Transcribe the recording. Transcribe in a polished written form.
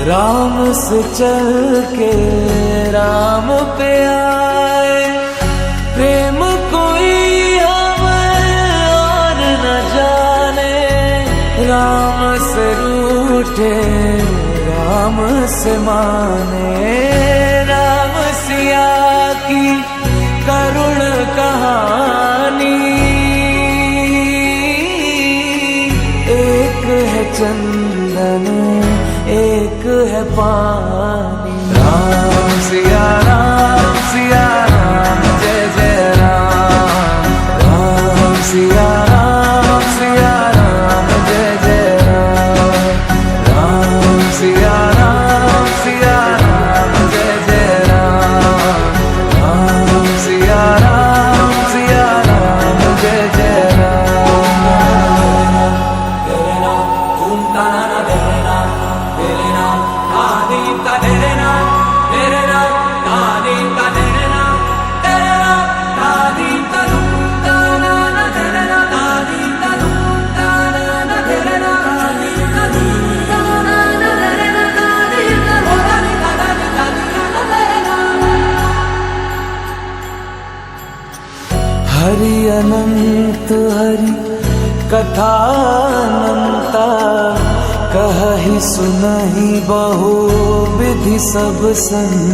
राम से चल के राम पे आए, प्रेम कोई हमें और न जाने। राम से रूठे राम से माने, राम सिया की करुण कहानी। एक है चंदन एक है पानी। राम सिया राम जय जय राम। राम सिया राम जय जय राम। राम सिया राम जय जय राम। राम सिया राम जय जय राम। तेरे नाम तुम ताना तेरे नाम, तेरे नाम आदि का तेरे नाम, तेरे नाम आदि का तेरे नाम, तेरे नाम आदि का तुम ताना तेरे नाम, आदि का तुम ताना तेरे नाम, आदि का तुम ताना तेरे नाम, आदि का होदानी दादानी दादी तेरे नाम। हरि अनंत हरि कथा अनंता, कहि सुनहि बहु विधि सब संग।